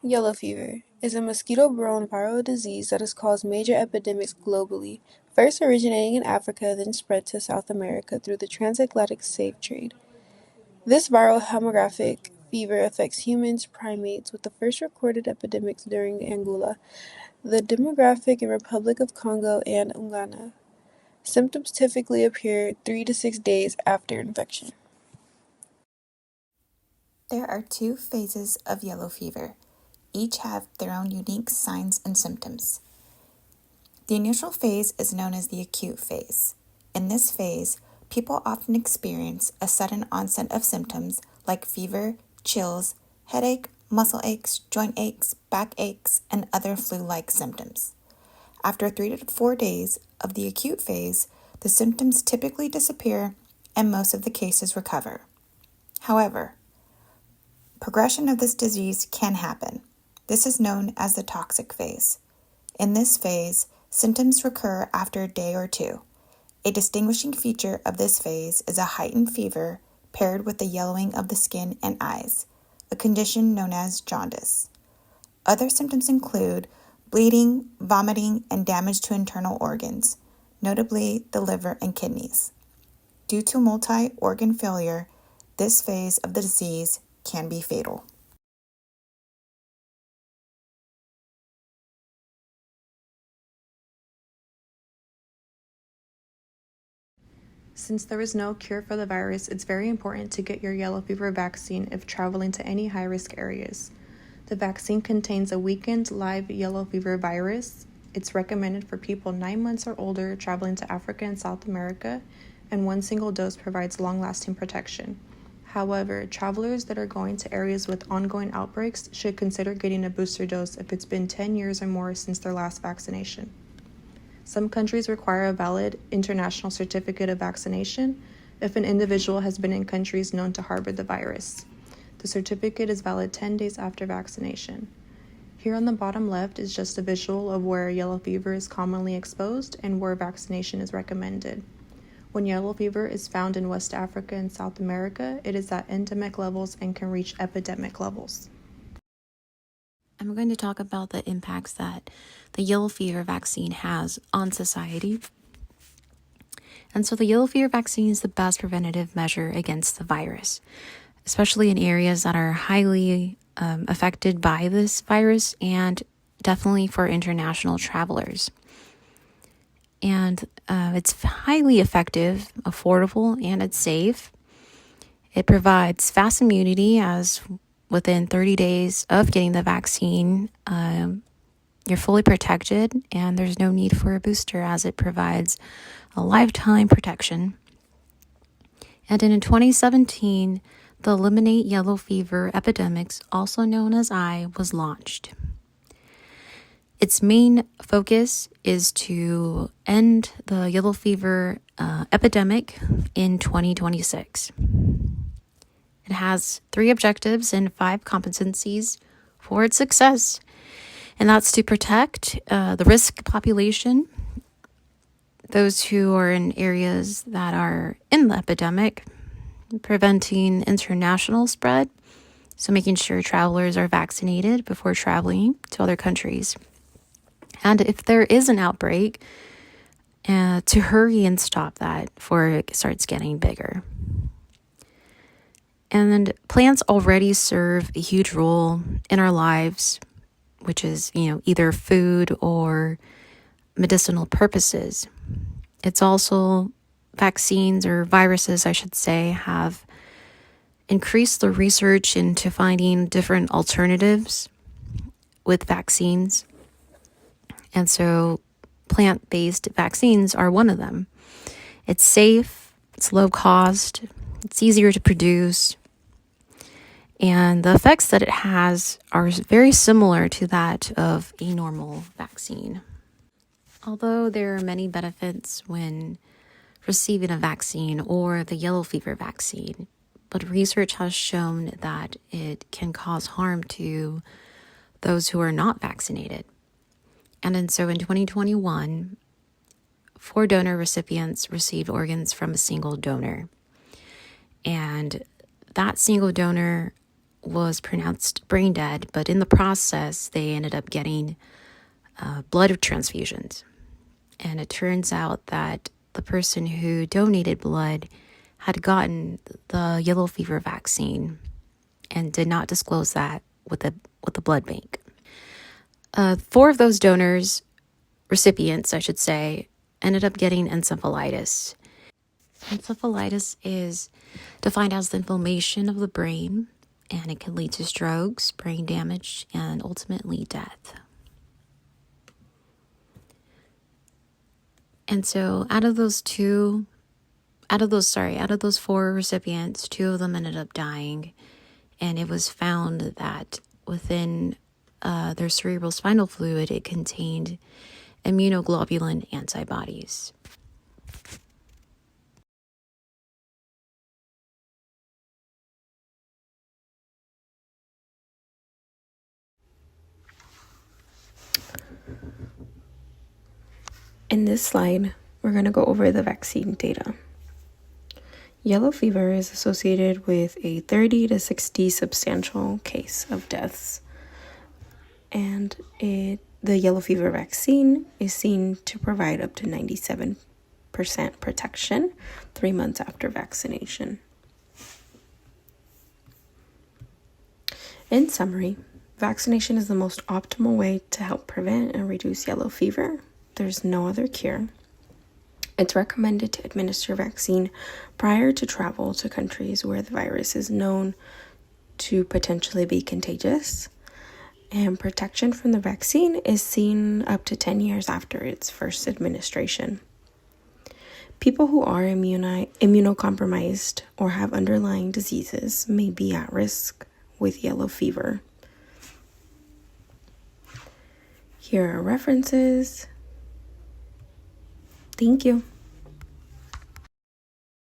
Yellow fever is a mosquito-borne viral disease that has caused major epidemics globally, first originating in Africa, then spread to South America through the transatlantic slave trade. This viral hemorrhagic fever affects humans, primates, with the first recorded epidemics during Angola, the Democratic Republic of Congo, and Uganda. Symptoms typically appear 3 to 6 days after infection. There are two phases of yellow fever. Each have their own unique signs and symptoms. The initial phase is known as the acute phase. In this phase, people often experience a sudden onset of symptoms like fever, chills, headache, muscle aches, joint aches, back aches, and other flu-like symptoms. After 3 to 4 days of the acute phase, the symptoms typically disappear and most of the cases recover. However, progression of this disease can happen. This is known as the toxic phase. In this phase, symptoms recur after a day or two. A distinguishing feature of this phase is a heightened fever paired with the yellowing of the skin and eyes, a condition known as jaundice. Other symptoms include bleeding, vomiting, and damage to internal organs, notably the liver and kidneys. Due to multi-organ failure, this phase of the disease can be fatal. Since there is no cure for the virus, it's very important to get your yellow fever vaccine if traveling to any high-risk areas. The vaccine contains a weakened live yellow fever virus. It's recommended for people 9 months or older traveling to Africa and South America, and one single dose provides long-lasting protection. However, travelers that are going to areas with ongoing outbreaks should consider getting a booster dose if it's been 10 years or more since their last vaccination. Some countries require a valid international certificate of vaccination if an individual has been in countries known to harbor the virus. The certificate is valid 10 days after vaccination. Here on the bottom left is just a visual of where yellow fever is commonly exposed and where vaccination is recommended. When yellow fever is found in West Africa and South America, it is at endemic levels and can reach epidemic levels. I'm going to talk about the impacts that the yellow fever vaccine has on society. And so the yellow fever vaccine is the best preventative measure against the virus, especially in areas that are highly affected by this virus and definitely for international travelers. And it's highly effective, affordable, and it's safe. It provides fast immunity as within 30 days of getting the vaccine, you're fully protected and there's no need for a booster as it provides a lifetime protection. And in 2017, the Eliminate Yellow Fever Epidemics, also known as I, was launched. Its main focus is to end the yellow fever epidemic in 2026. It has 3 objectives and 5 competencies for its success, and that's to protect the risk population, those who are in areas that are in the epidemic, preventing international spread, so making sure travelers are vaccinated before traveling to other countries. And if there is an outbreak, to hurry and stop that before it starts getting bigger. And plants already serve a huge role in our lives, which is, either food or medicinal purposes. It's also vaccines, or viruses, I should say, have increased the research into finding different alternatives with vaccines. And so plant-based vaccines are one of them. It's safe, it's low cost, it's easier to produce, and the effects that it has are very similar to that of a normal vaccine. Although there are many benefits when receiving a vaccine or the yellow fever vaccine, but research has shown that it can cause harm to those who are not vaccinated. And so in 2021, 4 donor recipients received organs from a single donor. And that single donor was pronounced brain dead, but in the process, they ended up getting blood transfusions. And it turns out that the person who donated blood had gotten the yellow fever vaccine and did not disclose that with the blood bank. 4 of those recipients, I should say, ended up getting encephalitis. Encephalitis is defined as the inflammation of the brain, and it can lead to strokes, brain damage, and ultimately death. And so out of those 4 recipients, 2 of them ended up dying. And it was found that within their cerebral spinal fluid, it contained immunoglobulin antibodies. In this slide, we're going to go over the vaccine data. Yellow fever is associated with a 30 to 60 substantial case of deaths, and the yellow fever vaccine is seen to provide up to 97% protection 3 months after vaccination. In summary, vaccination is the most optimal way to help prevent and reduce yellow fever. There's no other cure. It's recommended to administer vaccine prior to travel to countries where the virus is known to potentially be contagious. And protection from the vaccine is seen up to 10 years after its first administration. People who are immunocompromised or have underlying diseases may be at risk with yellow fever. Here are references. Thank you.